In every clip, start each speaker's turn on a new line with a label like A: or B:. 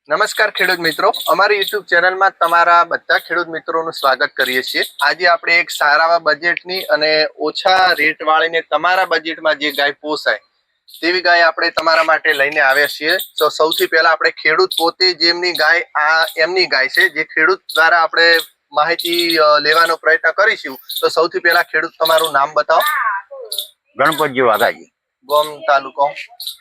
A: નમસ્કાર ખેડૂત મિત્રો, અમારી યુટ્યુબ ચેનલમાં તમારા બધા ખેડૂત મિત્રોનું સ્વાગત કરીએ છીએ। આજે આપણે એક સારા બજેટની અને ઓછા રેટ વાળીને તમારા બજેટમાં જે ગાય પોસાય તેવી ગાય આપણે તમારા માટે લઈને આવ્યા છીએ। તો સૌથી પહેલા આપણે ખેડૂત પોતે જેમની ગાય આ એમની ગાય છે, જે ખેડૂત દ્વારા આપણે માહિતી લેવાનો પ્રયત્ન કરીશું। તો સૌથી પહેલા ખેડૂત તમારું નામ બતાવો।
B: ગણપતજી વાઘાજી,
A: ગોમ તાલુકો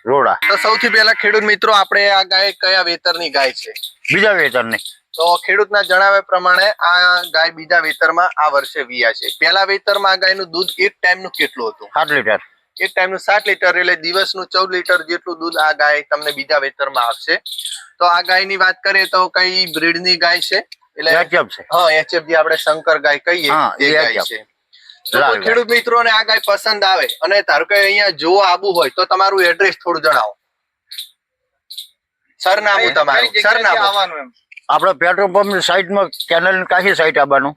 B: રોડા।
A: તો સૌથી પહેલા ખેડૂત મિત્રો આપણે આ ગાય કયા વેતરની ગાય છે?
B: બીજા વેતરની।
A: તો ખેડૂતના જણાવ્યા પ્રમાણે આ ગાય બીજા વેતરમાં આ વર્ષે વિયા છે। પહેલા વેતરમાં આ ગાયનું દૂધ એક ટાઈમનું કેટલું હતું?
B: 7 લીટર।
A: એક ટાઈમનું 7 લીટર, એટલે દિવસનું 14 લીટર જેટલું દૂધ આ ગાય તમને બીજા વેતરમાં આપશે। તો આ ગાયની વાત કરીએ તો કઈ બ્રીડની ગાય છે? એટલે
B: એચએફ છે।
A: હા, એચએફ જે આપણે શંકર ગાય કહીએ તે ગાય છે। તો કોઈ ખેડૂત મિત્રોને આ ગાય પસંદ આવે અને ધારો કે અહીંયા જોવા આવવું હોય તો તમારું એડ્રેસ થોડું જણાવો। સરનામું તમારું, સરનામું
B: આપણે પેટ્રોલ પંપ સાઈડમાં કેનલ કાશી સાઈડ આવવાનું,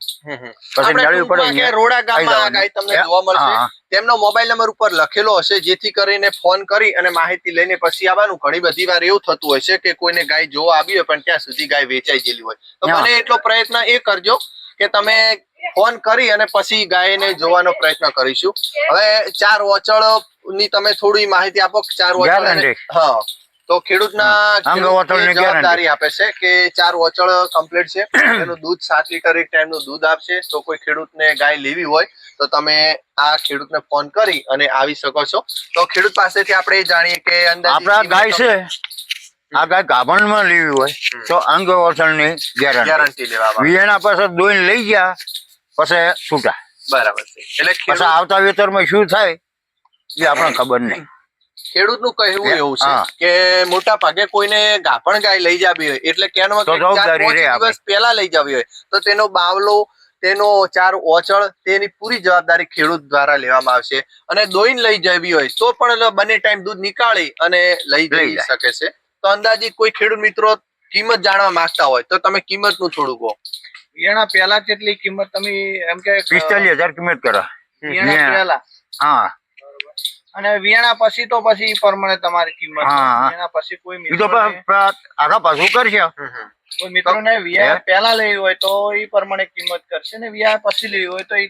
B: પછી નળી પડે
A: રોડા ગામમાં આ ગાય તમને જોવા મળશે। તેમનો મોબાઈલ નંબર ઉપર લખેલો હશે, જેથી કરીને ફોન કરી અને માહિતી લઈને પછી આવવાનું। ઘણી બધી વાર એવું થતું હોય છે કે કોઈને ગાય જોવા આવી હોય પણ ત્યાં સુધી ગાય વેચાઈ ગયેલી હોય, તો બને એટલો પ્રયત્ન એ કરજો કે તમે ફોન કરી અને પછી ગાયને જોવાનો પ્રયત્ન કરીશું। હવે 4 ઓચળ ની તમે થોડી માહિતી આપો। 4 ઓચળ, હા, તો ખેડૂતના જવાબદારી આપે છે કે 4 ઓચળ કમ્પ્લીટ છે, એનું દૂધ 7 લીટર એક ટાઈમનું દૂધ આપશે। તો કોઈ ખેડૂતને ગાય લેવી હોય તો તમે આ ખેડૂતને ફોન કરી અને આવી શકો છો। તો ખેડૂત પાસેથી આપણે જાણીએ કે
B: આપણા ગાય છે, આ ગાય ગાભણમાં લેવી હોય તો અંગ ઓછળની
A: ગેરંટી લેવા
B: વિયાણા પાસે દોઈને લઈ ગયા પછી છૂટા,
A: બરાબર છે। એટલે
B: પછી આવતા વેતરમાં શું થાય એ આપણને ખબર નહીં।
A: ખેડૂતનું કહેવું એવું છે કે મોટા ભાગે કોઈને ગાભણ ગાય લઈ જાવી હોય એટલે કેનો 4-5 દિવસ પહેલા લઈ જાવી હોય તો તેનો બાવલો, તેનો 4 ઓચળ, તેની પૂરી જવાબદારી ખેડૂત દ્વારા લેવામાં આવશે। અને દોઈને લઈ જવી હોય તો પણ બંને ટાઈમ દૂધ નીકાળી અને લઈ જઈ શકે છે। તો અંદાજિત કોઈ ખેડૂત મિત્રો કિંમત જાણવા માંગતા હોય તો તમે કિંમતનું થોડું કહો।
C: વિયાણા પહેલા કેટલી કિંમત તમે એમ કે
B: 45,000 કિંમત કરો
C: વિયાણા પહેલા?
B: હા,
C: અને વિયાણા પછી તો પછી પ્રમાણે તમારી કિંમત, વિયાણા પછી કોઈ મિત્રો
B: આગા પાછું કરશે,
C: કોઈ મિત્રોને વિયાણા પહેલા લેવી હોય તો એ પ્રમાણે કિંમત કરશે ને વિયાણા પછી લેવી હોય તો એ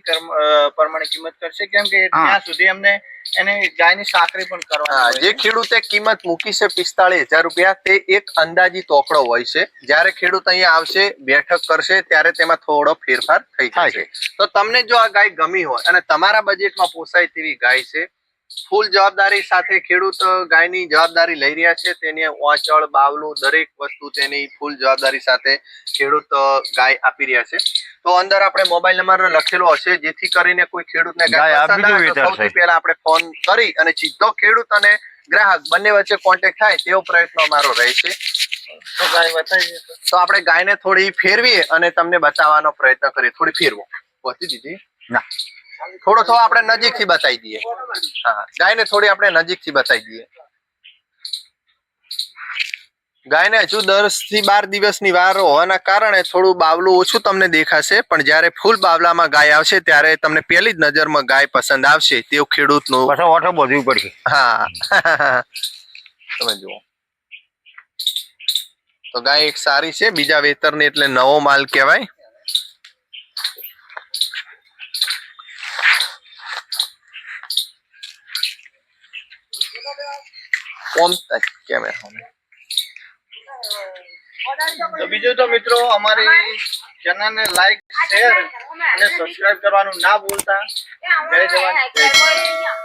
C: પ્રમાણે કિંમત કરશે, કેમ કે ત્યાં સુધી એમને એને ગાયની સાકરી પણ કરવાની।
A: જે ખેડૂતે કિંમત મૂકી છે 45,000 રૂપિયા, તે એક અંદાજી તોકડો હોય છે। જયારે ખેડૂત અહીંયા આવશે, બેઠક કરશે, ત્યારે તેમાં થોડો ફેરફાર થઈ જશે। તો તમને જો આ ગાય ગમી હોય અને તમારા બજેટમાં પોસાય તેવી ગાય છે, ફૂલ જવાબદારી સાથે ખેડૂત ગાયની જવાબદારી લઈ રહ્યા છે। તેની ઓચળ, બાવલું, દરેક વસ્તુ તેની ફૂલ જવાબદારી સાથે ખેડૂત ગાય આપી રહ્યા છે। તો અંદર આપણે મોબાઈલ નંબર લખેલો હશે, જેથી કરીને કોઈ ખેડૂતને ગાય પસંદ આવે તો સૌથી પહેલા આપણે ફોન કરી અને સીધો ખેડૂત અને ગ્રાહક બંને વચ્ચે કોન્ટેક્ટ થાય તેવો પ્રયત્ન અમારો રહેશે।
C: તો ગાય બતાવીએ
A: તો આપણે ગાયને થોડી ફેરવીએ અને તમને બતાવવાનો પ્રયત્ન કરીએ। થોડી ફેરવો, પહોંચી દીધી ના, થોડો આપણે નજીકથી બતાવી દઈએ। હા, ગાયને થોડી આપણે નજીકથી બતાવી દઈએ। ગાયને હજુ 10 થી 12 દિવસની વાર હોવાના કારણે થોડું બાવલું ઓછું તમને દેખાશે, પણ જ્યારે ફૂલ બાવલામાં ગાય આવશે ત્યારે તમને પહેલી જ નજરમાં ગાય પસંદ આવશે તેવું ખેડૂતનું
B: ઓટો બધું પડશે।
A: હા, તમે જુઓ તો ગાય એક સારી છે, બીજા વેતરની, એટલે નવો માલ કહેવાય।
C: તો બીજું તો મિત્રો અમારી ચેનલને લાઈક, શેર અને સબસ્ક્રાઇબ કરવાનું ના ભૂલતા। જય જવાન, જય કિસાન।